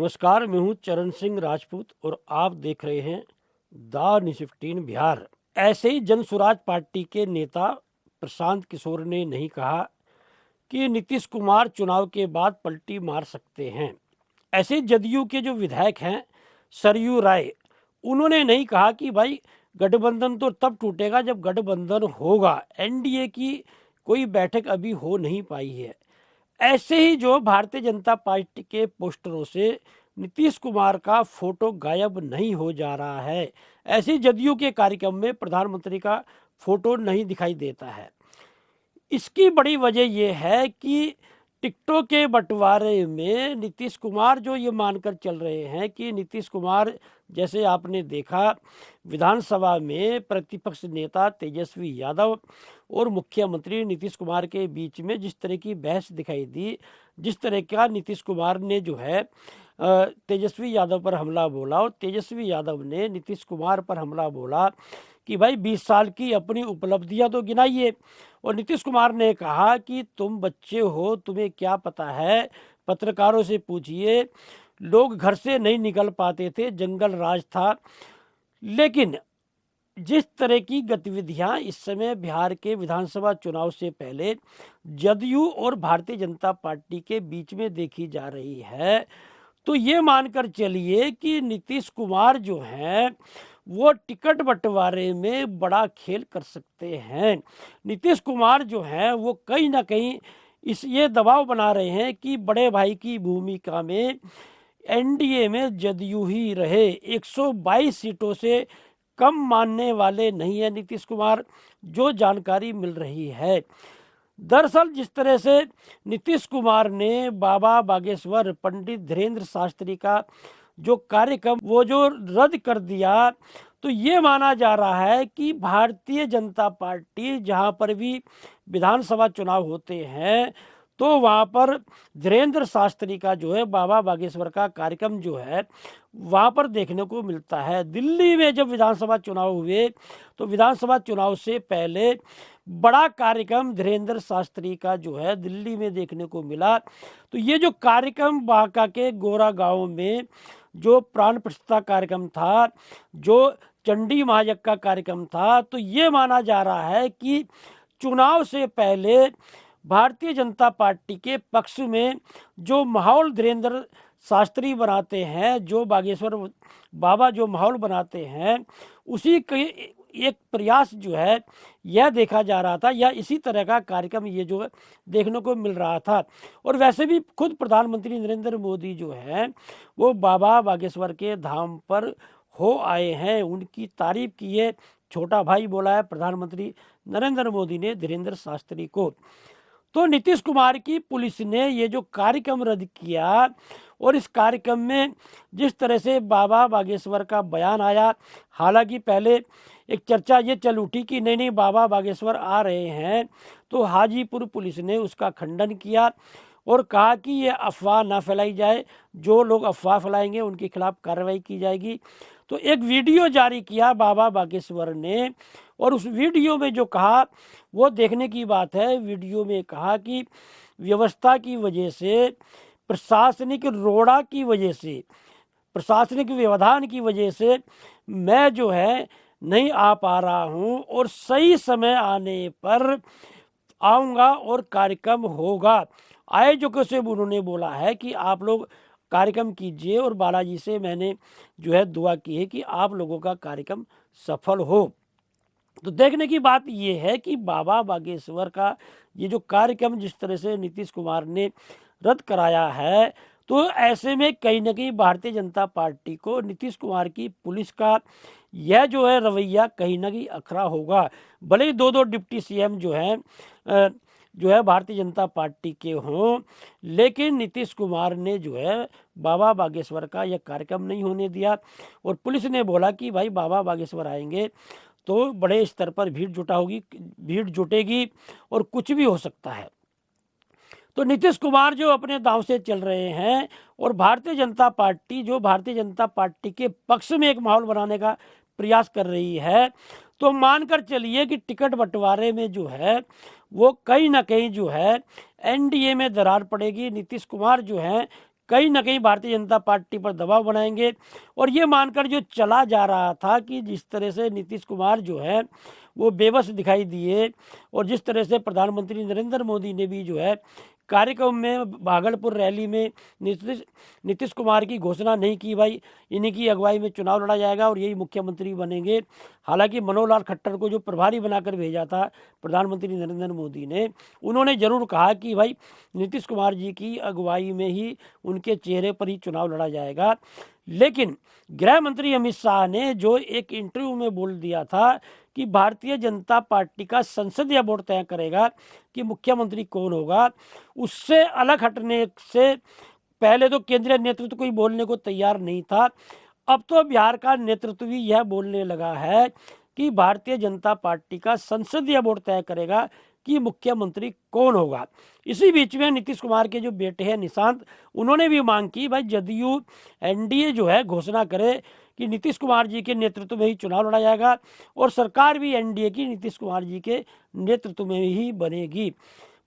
नमस्कार, मैं हूँ चरण सिंह राजपूत और आप देख रहे हैं द न्यूज़ 15 बिहार। ऐसे ही जन स्वराज पार्टी के नेता प्रशांत किशोर ने नहीं कहा कि नीतीश कुमार चुनाव के बाद पलटी मार सकते हैं। ऐसे ही जदयू के जो विधायक हैं सरयू राय, उन्होंने नहीं कहा कि भाई गठबंधन तो तब टूटेगा जब गठबंधन होगा। एनडीए की कोई बैठक अभी हो नहीं पाई है। ऐसे ही जो भारतीय जनता पार्टी के पोस्टरों से नीतीश कुमार का फोटो गायब नहीं हो जा रहा है। ऐसे ही जदयू के कार्यक्रम में प्रधानमंत्री का फोटो नहीं दिखाई देता है। इसकी बड़ी वजह यह है कि टिकटों के बंटवारे में नीतीश कुमार जो ये मानकर चल रहे हैं कि नीतीश कुमार, जैसे आपने देखा विधानसभा में प्रतिपक्ष नेता तेजस्वी यादव और मुख्यमंत्री नीतीश कुमार के बीच में जिस तरह की बहस दिखाई दी, जिस तरह का नीतीश कुमार ने जो है तेजस्वी यादव पर हमला बोला और तेजस्वी यादव ने नीतीश कुमार पर हमला बोला कि भाई 20 साल की अपनी उपलब्धियां तो गिनाइए। और नीतीश कुमार ने कहा कि तुम बच्चे हो, तुम्हें क्या पता है, पत्रकारों से पूछिए, लोग घर से नहीं निकल पाते थे, जंगल राज था। लेकिन जिस तरह की गतिविधियां इस समय बिहार के विधानसभा चुनाव से पहले जदयू और भारतीय जनता पार्टी के बीच में देखी जा रही है, तो ये मानकर चलिए कि नीतीश कुमार जो हैं वो टिकट बंटवारे में बड़ा खेल कर सकते हैं। नीतीश कुमार जो हैं वो कहीं ना कहीं ये दबाव बना रहे हैं कि बड़े भाई की भूमिका में एनडीए में जदयू ही रहे। 122 सीटों से कम मानने वाले नहीं है नीतीश कुमार, जो जानकारी मिल रही है। दरअसल जिस तरह से नीतीश कुमार ने बाबा बागेश्वर पंडित धीरेन्द्र शास्त्री का जो कार्यक्रम वो जो रद्द कर दिया, तो ये माना जा रहा है कि भारतीय जनता पार्टी जहां पर भी विधानसभा चुनाव होते हैं तो वहां पर धीरेन्द्र शास्त्री का जो है बाबा बागेश्वर का कार्यक्रम जो है वहां पर देखने को मिलता है। दिल्ली में जब विधानसभा चुनाव हुए तो विधानसभा चुनाव से पहले बड़ा कार्यक्रम धीरेन्द्र शास्त्री का जो है दिल्ली में देखने को मिला। तो ये जो कार्यक्रम बांका के गोरा गांव में जो प्राण प्रतिष्ठा कार्यक्रम था, जो चंडी महायज्ञ का कार्यक्रम था, तो ये माना जा रहा है कि चुनाव से पहले भारतीय जनता पार्टी के पक्ष में जो माहौल धीरेन्द्र शास्त्री बनाते हैं, जो बागेश्वर बाबा जो माहौल बनाते हैं, उसी के एक प्रयास जो है यह देखा जा रहा था, या इसी तरह का कार्यक्रम ये जो देखने को मिल रहा था। और वैसे भी खुद प्रधानमंत्री नरेंद्र मोदी जो है वो बाबा बागेश्वर के धाम पर हो आए हैं, उनकी तारीफ की है, छोटा भाई बोला है प्रधानमंत्री नरेंद्र मोदी ने धीरेन्द्र शास्त्री को। तो नीतीश कुमार की पुलिस ने ये जो कार्यक्रम रद्द किया और इस कार्यक्रम में जिस तरह से बाबा बागेश्वर का बयान आया, हालांकि पहले एक चर्चा ये चल उठी कि नहीं नहीं बाबा बागेश्वर आ रहे हैं, तो हाजीपुर पुलिस ने उसका खंडन किया और कहा कि ये अफवाह ना फैलाई जाए, जो लोग अफवाह फैलाएंगे उनके खिलाफ कार्रवाई की जाएगी। तो एक वीडियो जारी किया बाबा बागेश्वर ने और उस वीडियो में जो कहा वो देखने की बात है। वीडियो में कहा कि व्यवस्था की वजह से, प्रशासनिक रोड़ा की वजह से, प्रशासनिक व्यवधान की वजह से मैं जो है नहीं आ पा रहा हूं और सही समय आने पर आऊंगा और कार्यक्रम होगा। आयोजकों से उन्होंने बोला है कि आप लोग कार्यक्रम कीजिए और बालाजी से मैंने जो है दुआ की है कि आप लोगों का कार्यक्रम सफल हो। तो देखने की बात यह है कि बाबा बागेश्वर का ये जो कार्यक्रम जिस तरह से नीतीश कुमार ने रद्द कराया है, तो ऐसे में कहीं ना कहीं भारतीय जनता पार्टी को नीतीश कुमार की पुलिस का यह जो है रवैया कहीं ना कहीं अखरा होगा। भले ही दो डिप्टी सीएम जो है भारतीय जनता पार्टी के हों, लेकिन नीतीश कुमार ने जो है बाबा बागेश्वर का यह कार्यक्रम नहीं होने दिया और पुलिस ने बोला कि भाई बाबा बागेश्वर आएंगे तो बड़े स्तर पर भीड़ जुटेगी और कुछ भी हो सकता है। तो नीतीश कुमार जो अपने दांव से चल रहे हैं और भारतीय जनता पार्टी जो भारतीय जनता पार्टी के पक्ष में एक माहौल बनाने का प्रयास कर रही है, तो मानकर चलिए कि टिकट बंटवारे में जो है वो कहीं ना कहीं जो है एनडीए में दरार पड़ेगी। नीतीश कुमार जो हैं कहीं ना कहीं भारतीय जनता पार्टी पर दबाव बनाएंगे। और ये मानकर जो चला जा रहा था कि जिस तरह से नीतीश कुमार जो है वो बेबस दिखाई दिए, और जिस तरह से प्रधानमंत्री नरेंद्र मोदी ने भी जो है कार्यक्रम में भागलपुर रैली में नीतीश कुमार की घोषणा नहीं की, भाई इन्हीं की अगुवाई में चुनाव लड़ा जाएगा और यही मुख्यमंत्री बनेंगे। हालांकि मनोहर लाल खट्टर को जो प्रभारी बनाकर भेजा था प्रधानमंत्री नरेंद्र मोदी ने, उन्होंने जरूर कहा कि भाई नीतीश कुमार जी की अगुवाई में ही उनके चेहरे पर ही चुनाव लड़ा जाएगा। लेकिन गृह मंत्री अमित शाह ने जो एक इंटरव्यू में बोल दिया था कि भारतीय जनता पार्टी का संसदीय बोर्ड तय करेगा कि मुख्यमंत्री कौन होगा, उससे अलग हटने से पहले तो केंद्रीय नेतृत्व कोई बोलने को तैयार नहीं था। अब तो बिहार का नेतृत्व भी यह बोलने लगा है कि भारतीय जनता पार्टी का संसदीय बोर्ड तय करेगा कि मुख्यमंत्री कौन होगा। इसी बीच में नीतीश कुमार के जो बेटे हैं निशांत, उन्होंने भी मांग की भाई जदयू एनडीए जो है घोषणा करे कि नीतीश कुमार जी के नेतृत्व में ही चुनाव लड़ा जाएगा और सरकार भी एनडीए की नीतीश कुमार जी के नेतृत्व में ही बनेगी।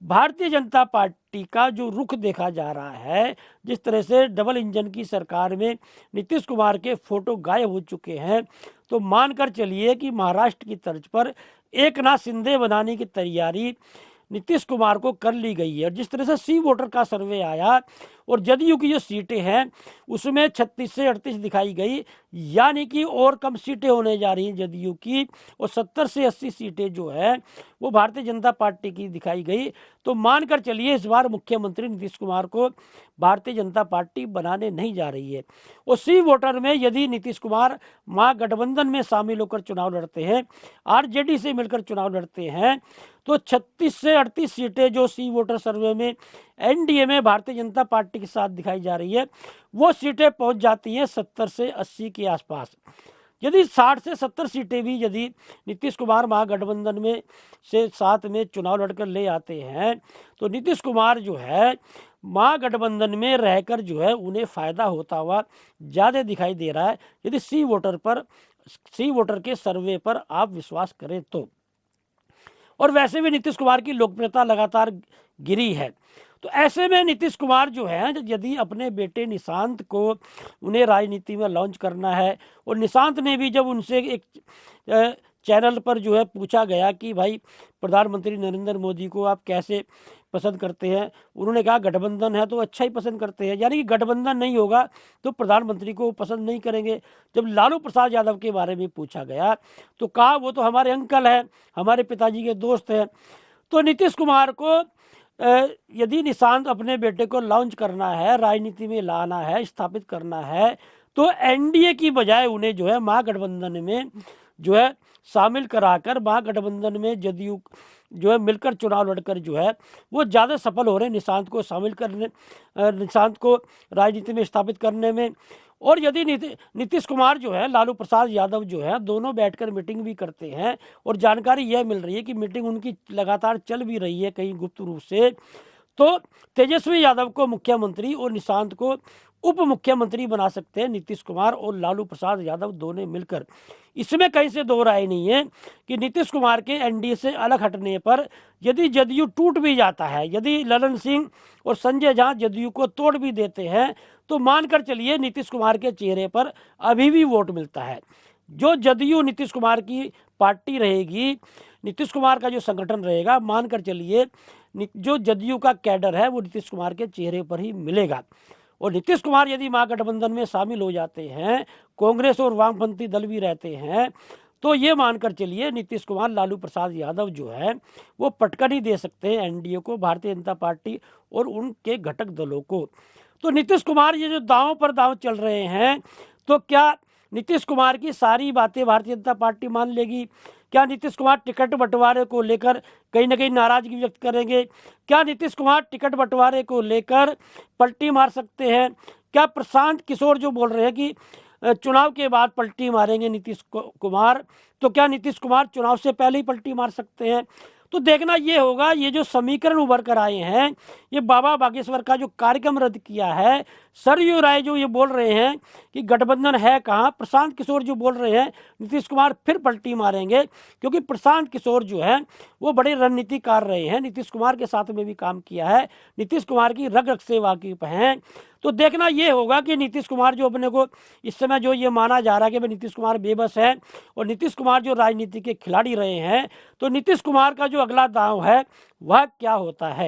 भारतीय जनता पार्टी का जो रुख देखा जा रहा है, जिस तरह से डबल इंजन की सरकार में नीतीश कुमार के फोटो गायब हो चुके हैं, तो मानकर चलिए कि महाराष्ट्र की तर्ज पर एकनाथ शिंदे बनाने की तैयारी नीतीश कुमार को कर ली गई है। और जिस तरह से सी वोटर का सर्वे आया और जदयू की जो सीटें हैं उसमें 36 से 38 दिखाई गई, यानी कि और कम सीटें होने जा रही हैं जदयू की, और 70 से 80 सीटें जो है वो भारतीय जनता पार्टी की दिखाई गई। तो मानकर चलिए इस बार मुख्यमंत्री नीतीश कुमार को भारतीय जनता पार्टी बनाने नहीं जा रही है। और सी वोटर में यदि नीतीश कुमार महागठबंधन में शामिल होकर चुनाव लड़ते हैं, आरजेडी से मिलकर चुनाव लड़ते हैं, तो 36 से 38 सीटें जो सी वोटर सर्वे में एनडीए में भारतीय जनता पार्टी के साथ दिखाई जा रही है, वो सीटें पहुंच जाती हैं 70 से 80 के आसपास। यदि 60 से 70 सीटें भी यदि नीतीश कुमार महागठबंधन में से साथ में चुनाव लड़कर ले आते हैं, तो नीतीश कुमार जो है महागठबंधन में रहकर जो है उन्हें फायदा होता हुआ ज़्यादा दिखाई दे रहा है, यदि सी वोटर के सर्वे पर आप विश्वास करें तो। और वैसे भी नीतीश कुमार की लोकप्रियता लगातार गिरी है। तो ऐसे में नीतीश कुमार जो है यदि अपने बेटे निशांत को उन्हें राजनीति में लॉन्च करना है, और निशांत ने भी जब उनसे एक चैनल पर जो है पूछा गया कि भाई प्रधानमंत्री नरेंद्र मोदी को आप कैसे पसंद करते हैं, उन्होंने कहा गठबंधन है तो अच्छा ही पसंद करते हैं, यानी कि गठबंधन नहीं होगा तो प्रधानमंत्री को पसंद नहीं करेंगे। जब लालू प्रसाद यादव के बारे में पूछा गया तो कहा वो तो हमारे अंकल हैं, हमारे पिताजी के दोस्त हैं। तो नीतीश कुमार को यदि निशांत अपने बेटे को लॉन्च करना है, राजनीति में लाना है, स्थापित करना है, तो एनडीए की बजाय उन्हें जो है महागठबंधन में जो है शामिल कराकर महागठबंधन में जदयू जो है मिलकर चुनाव लड़कर जो है वो ज़्यादा सफल हो रहे हैं निशांत को शामिल करने, निशांत को राजनीति में स्थापित करने में। और यदि नीतीश कुमार जो है लालू प्रसाद यादव जो है दोनों बैठकर मीटिंग भी करते हैं, और जानकारी यह मिल रही है कि मीटिंग उनकी लगातार चल भी रही है कहीं गुप्त रूप से, तो तेजस्वी यादव को मुख्यमंत्री और निशांत को उप मुख्यमंत्री बना सकते हैं नीतीश कुमार और लालू प्रसाद यादव दोनों मिलकर। इसमें कहीं से दो राय नहीं है कि नीतीश कुमार के एनडीए से अलग हटने पर यदि जदयू टूट भी जाता है, यदि ललन सिंह और संजय झा जदयू को तोड़ भी देते हैं, तो मानकर चलिए नीतीश कुमार के चेहरे पर अभी भी वोट मिलता है। जो जदयू नीतीश कुमार की पार्टी रहेगी, नीतीश कुमार का जो संगठन रहेगा, मानकर चलिए जो जदयू का कैडर है वो नीतीश कुमार के चेहरे पर ही मिलेगा। और नीतीश कुमार यदि महागठबंधन में शामिल हो जाते हैं, कांग्रेस और वामपंथी दल भी रहते हैं, तो ये मानकर चलिए नीतीश कुमार लालू प्रसाद यादव जो है वो पटकनी दे सकते हैं एनडीए को, भारतीय जनता पार्टी और उनके घटक दलों को। तो नीतीश कुमार ये जो दांव पर दांव चल रहे हैं, तो क्या नीतीश कुमार की सारी बातें भारतीय जनता पार्टी मान लेगी? क्या नीतीश कुमार टिकट बंटवारे को लेकर कहीं ना कहीं नाराजगी व्यक्त करेंगे? क्या नीतीश कुमार टिकट बंटवारे को लेकर पलटी मार सकते हैं? क्या प्रशांत किशोर जो बोल रहे हैं कि चुनाव के बाद पलटी मारेंगे नीतीश कुमार, तो क्या नीतीश कुमार चुनाव से पहले ही पलटी मार सकते हैं? तो देखना ये होगा। ये जो समीकरण उभर कर आए हैं, ये बाबा बागेश्वर का जो कार्यक्रम रद्द किया है, सरयू राय जो ये बोल रहे हैं कि गठबंधन है कहाँ। प्रशांत किशोर जो बोल रहे हैं नीतीश कुमार फिर पलटी मारेंगे, क्योंकि प्रशांत किशोर जो है वो बड़े रणनीतिकार रहे हैं, नीतीश कुमार के साथ में भी काम किया है, नीतीश कुमार की रग रग से वाकिफ हैं। तो देखना ये होगा कि नीतीश कुमार जो अपने को इस समय जो ये माना जा रहा है कि भाई नीतीश कुमार बेबस है और नीतीश कुमार जो राजनीति के खिलाड़ी रहे हैं, तो नीतीश कुमार का जो अगला दांव है वह क्या होता है।